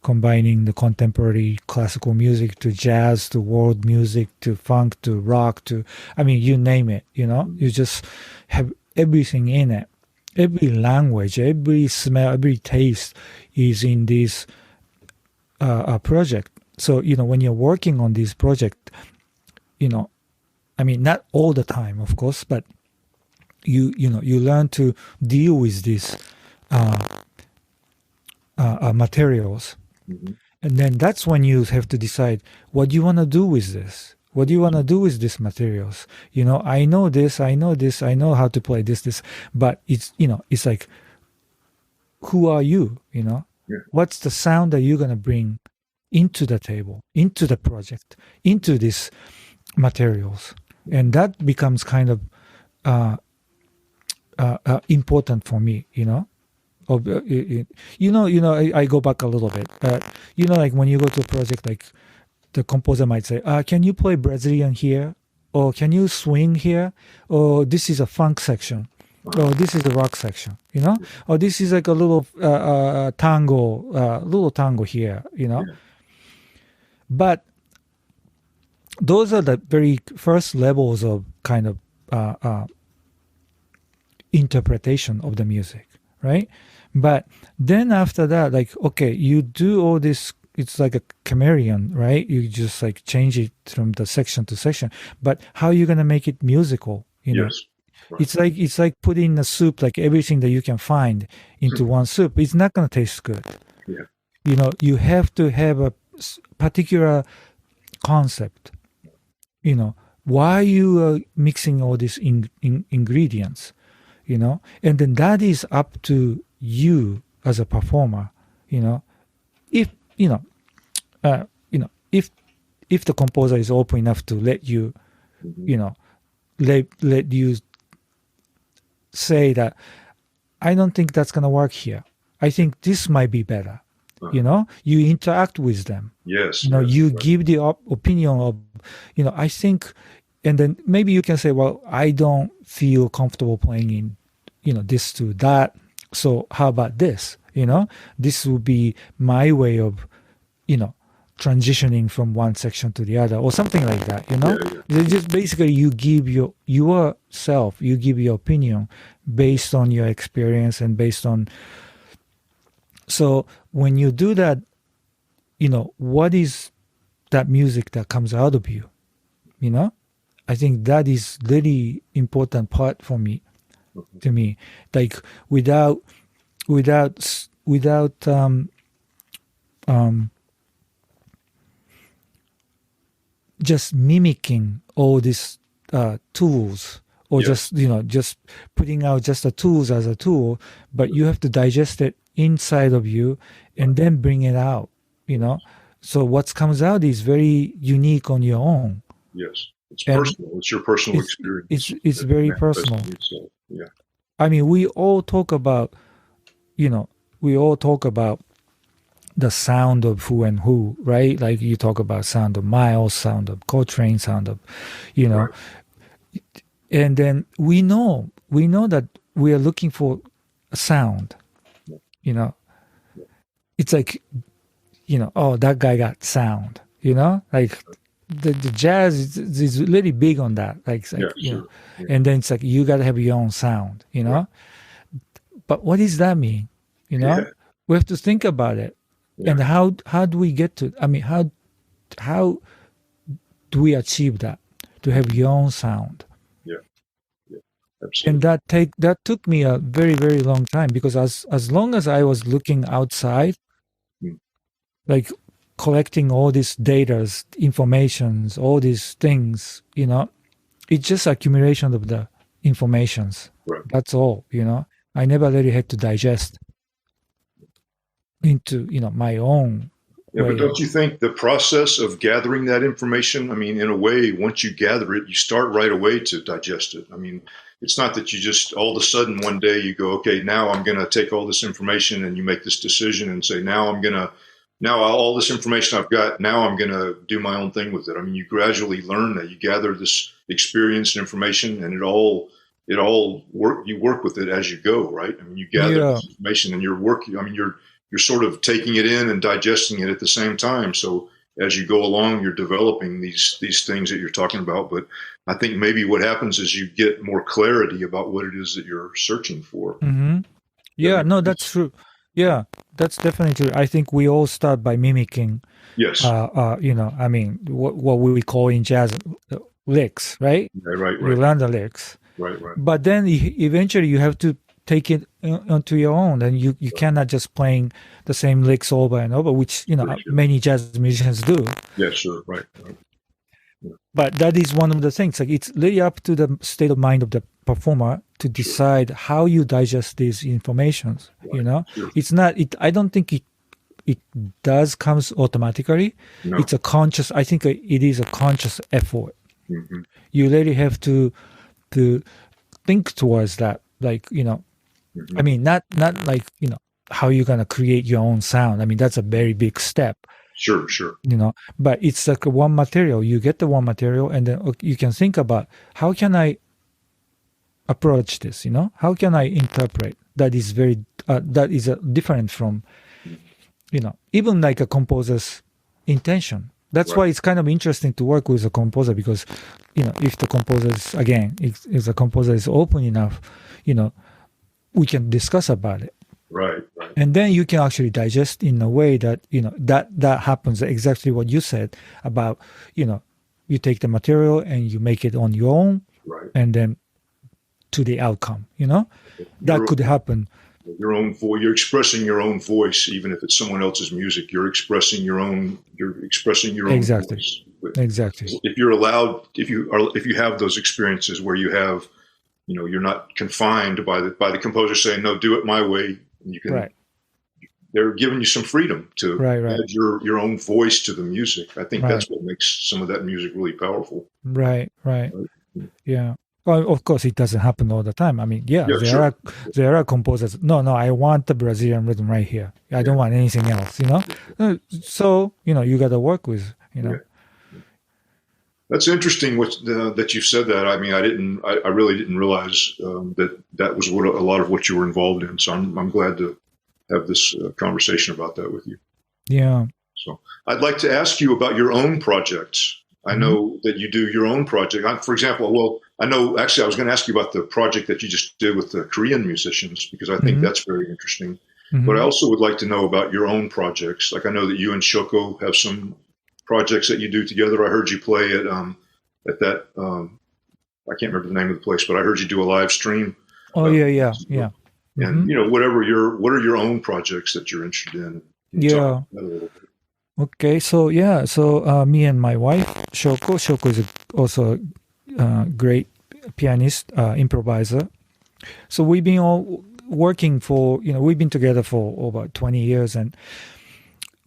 combining the contemporary classical music to jazz, to world music, to funk, to rock, you name it, you just have everything in it. Every language, every smell, every taste is in this project. So, when you're working on this project, not all the time, of course, but you learn to deal with these materials. And then that's when you have to decide, what do you want to do with this? What do you want to do with these materials? I know this, I know how to play this, but it's like, who are you? What's the sound that you're going to bring into the table, into the project, into these materials? And that becomes kind of important for me, I go back a little bit. Like when you go to a project, like the composer might say, can you play Brazilian here? Or can you swing here? Or this is a funk section. Or this is a rock section, Or this is like a little tango here, But those are the very first levels of kind of interpretation of the music. right? But then after that, like, okay, you do all this, it's like a chameleon, right? You just like change it from the section to section. But how are you gonna make it musical? You know, Yes. Right. it's like putting a soup, like everything that you can find into one soup. It's not gonna taste good. Yeah. You know, you have to have a particular concept. You know, why you are mixing all these ingredients, you know, and then that is up to you as a performer, you know. If you know, if the composer is open enough to let you, you know, let you say that I don't think that's gonna work here. I think this might be better. You know, you interact with them. Yes. You know, yes, you right. give the opinion of, you know, I think, and then maybe you can say, well, I don't feel comfortable playing in, you know, this to that. So how about this? You know, this would be my way of, you know, transitioning from one section to the other or something like that, you know. Yeah. Just basically you give yourself, you give your opinion based on your experience and based on. So when you do that, you know, what is that music that comes out of you? You know, I think that is really important part for me. To me, like without just mimicking all these tools, or Yes. just, you know, just putting out just the tools as a tool, but you have to digest it inside of you and then bring it out, you know. So what comes out is very unique on your own. Yes. It's And personal. It's your personal it's experience. it's that very manifests personal. in yourself. Yeah. I mean, we all talk about, you know, the sound of who and who, right? Like you talk about sound of Miles, sound of Coltrane, sound of, you know, Right. and then we know that we are looking for a sound, you know. It's like, you know, oh, that guy got sound, you know, like the jazz is really big on that, like Yeah. you Sure. know, and then it's like you got to have your own sound, you know. Right. But what does that mean? You know, Yeah. we have to think about it. Yeah. And how do we get to? I mean, how do we achieve that? To have your own sound. Yeah. And Absolutely. that took me a very, very long time, because as long as I was looking outside, Mm. like collecting all these datas, informations, all these things, you know, it's just accumulation of the informations. Right. That's all, you know. I never really had to digest into, you know, my own Yeah, way but of. don't you think the process of gathering that information, I mean, in a way, once you gather it, you start right away to digest it. I mean, it's not that you just all of a sudden one day you go, okay, now I'm going to take all this information, and you make this decision and say, now all this information I've got, now I'm going to do my own thing with it. I mean, you gradually learn that, you gather this experience and information, and it all work. You work with it as you go, right? I mean, you gather Yeah. this information and you're working. I mean, you're sort of taking it in and digesting it at the same time. So as you go along, you're developing these things that you're talking about. But I think maybe what happens is you get more clarity about what it is that you're searching for. Mm-hmm. Yeah, no, that's true. Yeah, that's definitely true. I think we all start by mimicking, Yes. you know, I mean, what we call in jazz licks, right? Right. You learn the licks. Right. But then eventually you have to take it onto your own, and you cannot just playing the same licks over and over, which, you know, Sure. many jazz musicians do. Yeah, sure. Right. Yeah. But that is one of the things. Like, it's really up to the state of mind of the performer to decide how you digest these informations. Right. You know, Sure. it's not. I don't think it does comes automatically. No. It's a conscious. I think it is a conscious effort. Mm-hmm. You really have to think towards that. Like, you know, Mm-hmm. I mean, not like, you know, how you're gonna create your own sound. I mean, that's a very big step. Sure. You know, but it's like one material. You get the one material, and then you can think about, how can I approach this? You know, how can I interpret that is different from, you know, even like a composer's intention. That's Right. why it's kind of interesting to work with a composer, because, you know, if the composer is, again, if the composer is open enough, you know, we can discuss about it. Right. And then you can actually digest in a way that, that happens exactly what you said about, you take the material and you make it on your own, Right. and then to the outcome, that could happen. Your own voice. You're expressing your own voice, even if it's someone else's music. You're expressing your own. Exactly. Voice. Exactly. If you're allowed, if you have those experiences where you have, you're not confined by the composer saying, no, do it my way. You can. Right. They're giving you some freedom to right. add your own voice to the music. I think Right. that's what makes some of that music really powerful. Right. Yeah. Well, of course, it doesn't happen all the time. I mean, there are composers. No, I want the Brazilian rhythm right here. I don't want anything else. So you got to work with. Yeah. That's interesting. That you've said that. I mean, I really didn't realize that was a lot of what you were involved in. So I'm glad to have this conversation about that with you. Yeah. So I'd like to ask you about your own projects. I know that you do your own project. For example, I know actually I was going to ask you about the project that you just did with the Korean musicians, because I think that's very interesting. But I also would like to know about your own projects. Like I know that you and Shoko have some projects that you do together. I heard you play at that I can't remember the name of the place, but I heard you do a live stream. Oh yeah. And what are your own projects that you're interested in? Yeah. Okay, so me and my wife Shoko is also a great pianist, improviser. So we've been all working we've been together for over 20 years, and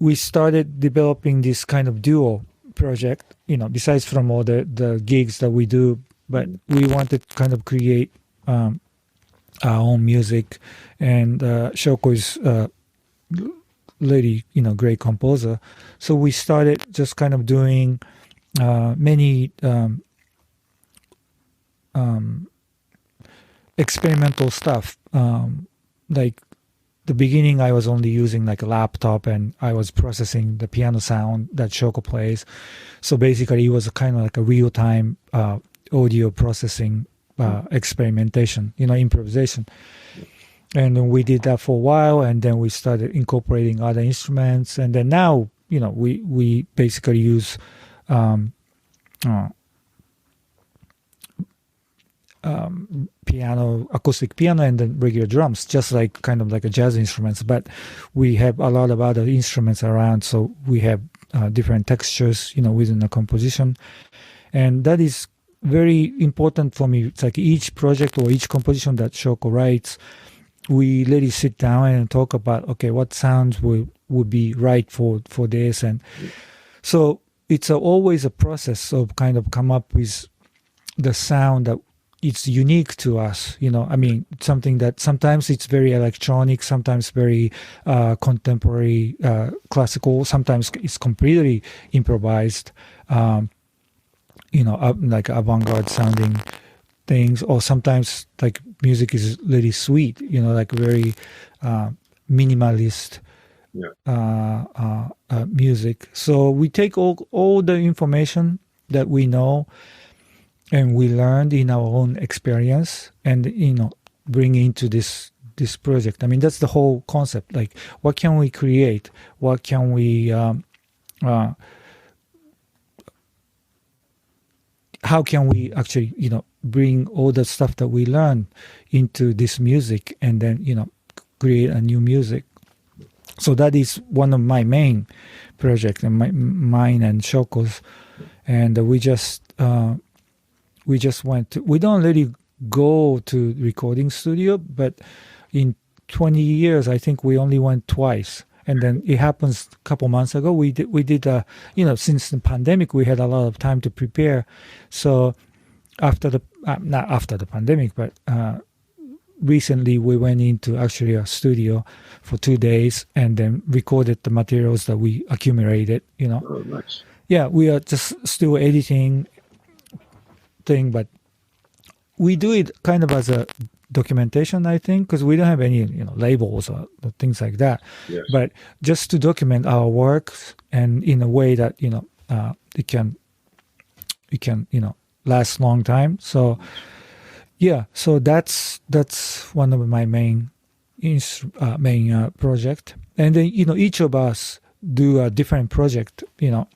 we started developing this kind of duo project, besides from all the gigs that we do, but we wanted to kind of create our own music. And Shoko is lady, great composer. So we started just kind of doing many experimental stuff. Like the beginning, I was only using like a laptop, and I was processing the piano sound that Shoko plays. So basically, it was kind of like a real-time audio processing experimentation, improvisation. And we did that for a while, and then we started incorporating other instruments. And then now, we basically use piano, acoustic piano, and then regular drums, just like kind of like a jazz instruments. But we have a lot of other instruments around, so we have different textures, within the composition. And that is very important for me. It's like each project or each composition that Shoko writes, we really sit down and talk about, okay, what sounds would be right for this. And so it's always a process of kind of come up with the sound that it's unique to us. I mean, something that sometimes it's very electronic, sometimes very contemporary, classical, sometimes it's completely improvised, like avant-garde sounding things, or sometimes like music is really sweet, like very minimalist music. So we take all the information that we know and we learned in our own experience, and bring into this project. I mean, that's the whole concept. Like, what can we create? What can we how can we actually bring all the stuff that we learn into this music, and then create a new music. So that is one of my main projects, and mine and Shoko's. And we just went to, we don't really go to recording studio, but in 20 years I think we only went twice. And then it happens a couple months ago, we did since the pandemic, we had a lot of time to prepare. So after not after the pandemic, but recently we went into actually a studio for 2 days and then recorded the materials that we accumulated, Oh, nice. Yeah, we are just still editing thing, but we do it kind of as a documentation, I think, because we don't have any labels or things like that. Yes. But just to document our works, and in a way that it can last long time. So yeah, so that's one of my main project. And then each of us do a different project, on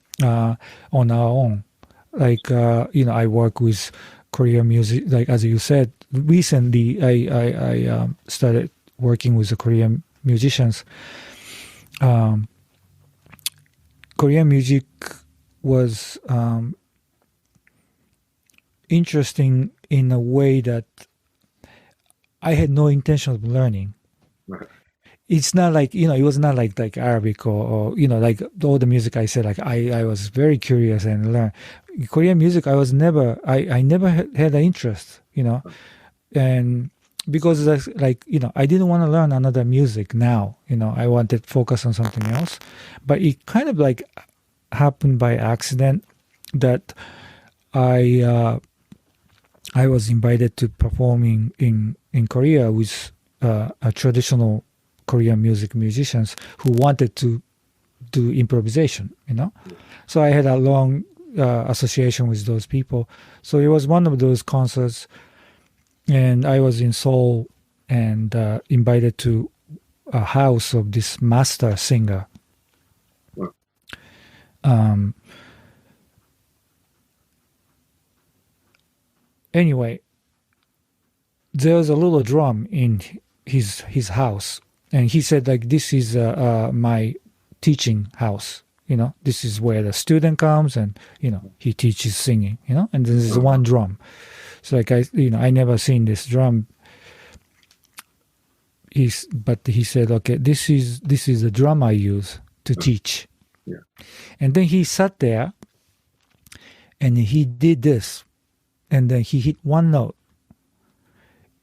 our own. Like I work with Korean music. Like as you said, recently I started working with the Korean musicians. Korean music was interesting in a way that I had no intention of learning. Right. It's not like, it was not like Arabic or like all the music I said, like I was very curious and learned. Korean music, I never had an interest, and because that's like, I didn't want to learn another music now, I wanted to focus on something else. But it kind of like happened by accident that I was invited to perform in Korea with a traditional Korean musicians who wanted to do improvisation, So I had a long association with those people. So it was one of those concerts, and I was in Seoul and invited to a house of this master singer. Anyway, there was a little drum in his house, and he said, like, this is my teaching house. This is where the student comes, and he teaches singing. And this is one drum. So like I never seen this drum. But he said, okay, this is the drum I use to teach. Yeah. And then he sat there, and he did this, and then he hit one note,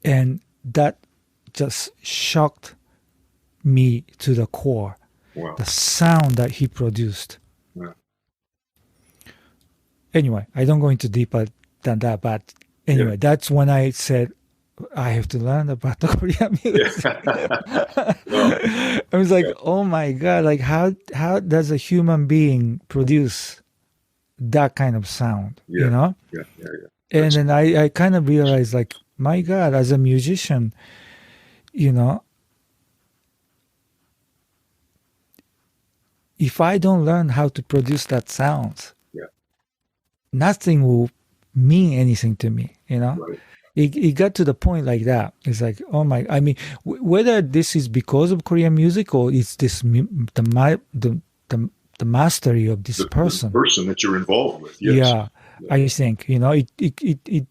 and that just shocked me to the core. Wow. The sound that he produced. Yeah. Anyway, I don't go into deeper than that, but anyway, that's when I said, I have to learn about the Korean music. I was like, oh my God, like how does a human being produce that kind of sound, Yeah. And then I kind of realized, like, my God, as a musician, if I don't learn how to produce that sound, nothing will mean anything to me, Right. It got to the point like that. It's like, oh my, I mean, whether this is because of Korean music or it's this the mastery of this person. The person that you're involved with. Yes. Yeah, I think, it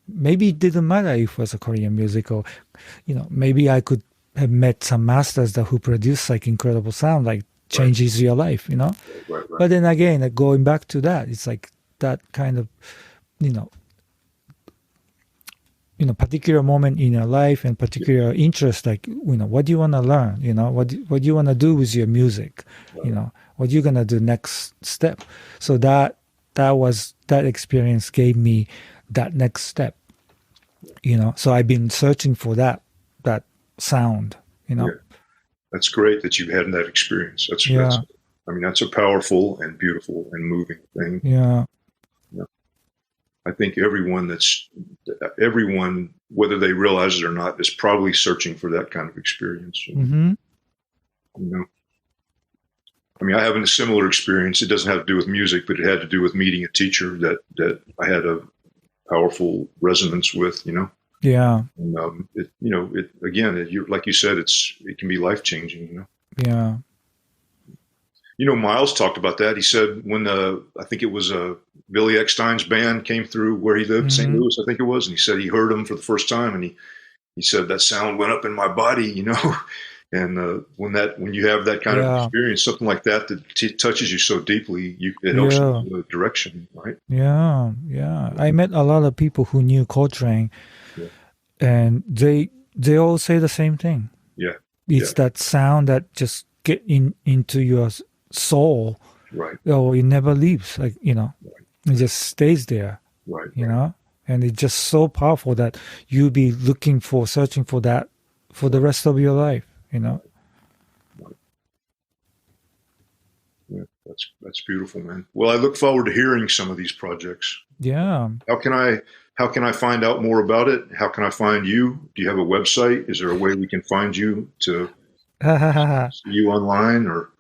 maybe it didn't matter if it was a Korean music, or, maybe I could have met some masters who produce like incredible sound, like changes your life, Right. But then again, like, going back to that, it's like that kind of, particular moment in your life and particular interest, like, what do you want to learn? What do you want to do with your music? Right. What you going to do next step? So that experience gave me that next step, so I've been searching for that sound, Yeah. That's great that you've had that experience. That's a powerful and beautiful and moving thing. Yeah. I think everyone, whether they realize it or not, is probably searching for that kind of experience. Mm-hmm. I mean, I have a similar experience. It doesn't have to do with music, but it had to do with meeting a teacher that I had a powerful resonance with. Yeah. And, like you said, it can be life changing. Yeah. Miles talked about that. He said when I think it was Billy Eckstein's band came through where he lived, St. Louis, I think it was, and he said he heard them for the first time, and he said that sound went up in my body, And when you have that kind of experience, something like that touches you so deeply, it helps you in the direction, right? Yeah. I met a lot of people who knew Coltrane, and they all say the same thing. Yeah, it's that sound that just get into your soul, right? Oh, it never leaves, like, right. It just stays there, right? And it's just so powerful that you be searching for that for the rest of your life, Right. Yeah, that's beautiful, man. Well, I look forward to hearing some of these projects. Yeah. How can I find out more about it? How can I find you? Do you have a website? Is there a way we can find you to see you online or?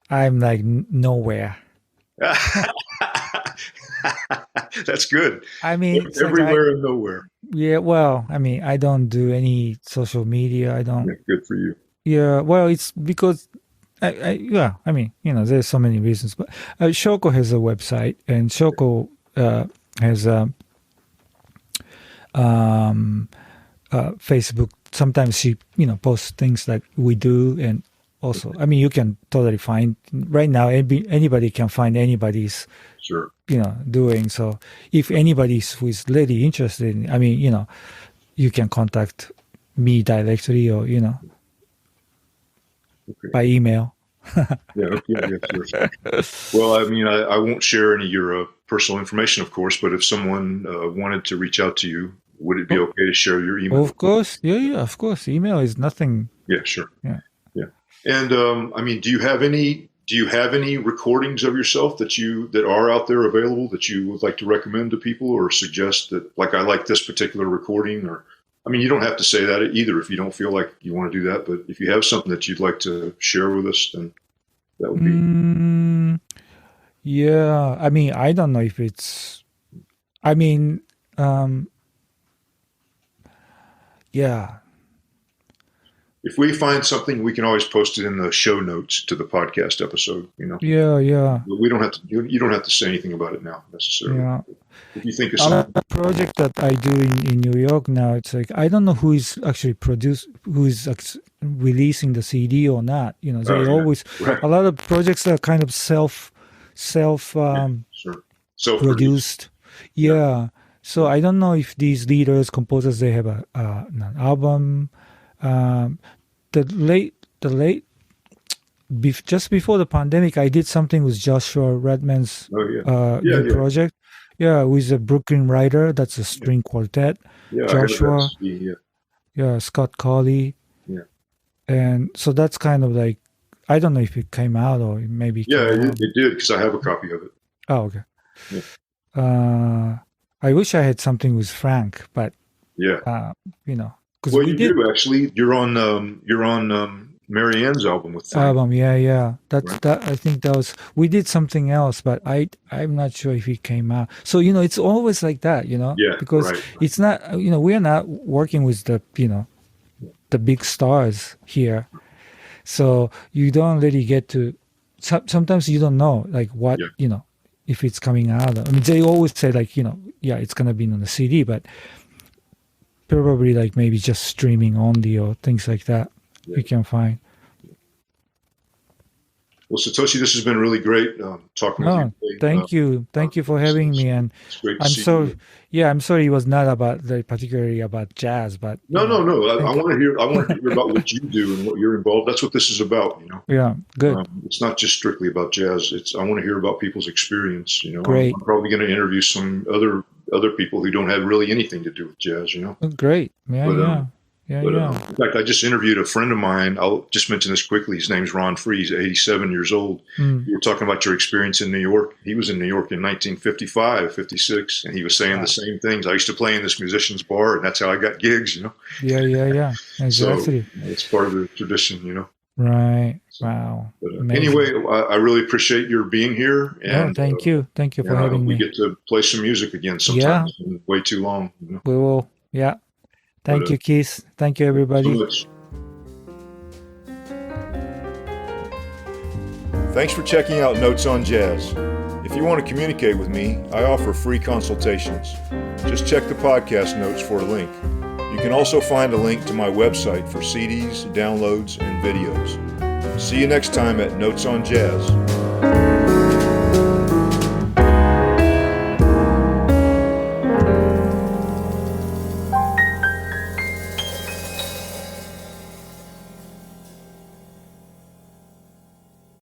I'm like nowhere. That's good. I mean, it's Everywhere and nowhere. Yeah, well, I mean, I don't do any social media. I don't. Yeah, good for you. Yeah, well, it's because I mean, there's so many reasons, but Shoko has a website, and Shoko has Facebook. Sometimes she, posts things that we do, and also, I mean, you can totally find right now. Anybody can find anybody's, sure, doing. So if anybody who is really interested, I mean, you can contact me directly, or by email. Yeah, sure. Well, I mean, I won't share any of your personal information, of course, but if someone wanted to reach out to you, would it be okay to share your email? Of course. Yeah, of course. Email is nothing. Yeah, sure. Yeah. And I mean, do you have any recordings of yourself that are out there available that you would like to recommend to people or suggest that, like, I like this particular recording? Or, I mean, you don't have to say that either if you don't feel like you want to do that, but if you have something that you'd like to share with us, then that would be. Yeah, I mean, I don't know if it's, I mean, yeah. If we find something, we can always post it in the show notes to the podcast episode. Yeah. But we don't have to. You don't have to say anything about it now necessarily. Yeah. If you think of something, a project that I do in New York now, it's like I don't know who is actually releasing the CD or not. They always a lot of projects are kind of self produced. Yeah. So I don't know if these leaders, composers, they have an album. Just before the pandemic, I did something with Joshua Redman's new project. Yeah, with a Brooklyn writer. That's a string quartet. Yeah, Joshua. Scott Colley. Yeah. And so that's kind of like, I don't know if it came out or maybe. Yeah, it did because I have a copy of it. Oh, okay. Yeah. I wish I had something with Frank, but yeah, well, you do actually. You're on Marianne's album with Frank. Yeah. That. I think that was. We did something else, but I'm not sure if it came out. So it's always like that, because it's not. We are not working with the the big stars here, so you don't really get to. Sometimes you don't know like what if it's coming out. I mean, they always say like it's gonna be on the CD, but probably like maybe just streaming only or things like that you can find. Well, Satoshi, this has been really great talking with you. Thank you for having me. And I'm sorry it was not particularly about jazz, but no. I want to hear about what you do and what you're involved. That's what this is about, Yeah, good. It's not just strictly about jazz. I want to hear about people's experience. Great. I'm probably going to interview some other people who don't have really anything to do with jazz. Great. Yeah. In fact, I just interviewed a friend of mine. I'll just mention this quickly. His name's Ron Free. He's 87 years old. You were talking about your experience in New York. He was in New York in 1955, 56, and he was saying the same things. I used to play in this musician's bar, and that's how I got gigs, Yeah. Exactly. So it's part of the tradition, Right. Wow. But, anyway, I really appreciate your being here. And thank you. Thank you for having me. We get to play some music again sometime. It's been way too long. We will. Yeah. Thank you, Keith. Thank you, everybody. Thanks for checking out Notes on Jazz. If you want to communicate with me, I offer free consultations. Just check the podcast notes for a link. You can also find a link to my website for CDs, downloads, and videos. See you next time at Notes on Jazz.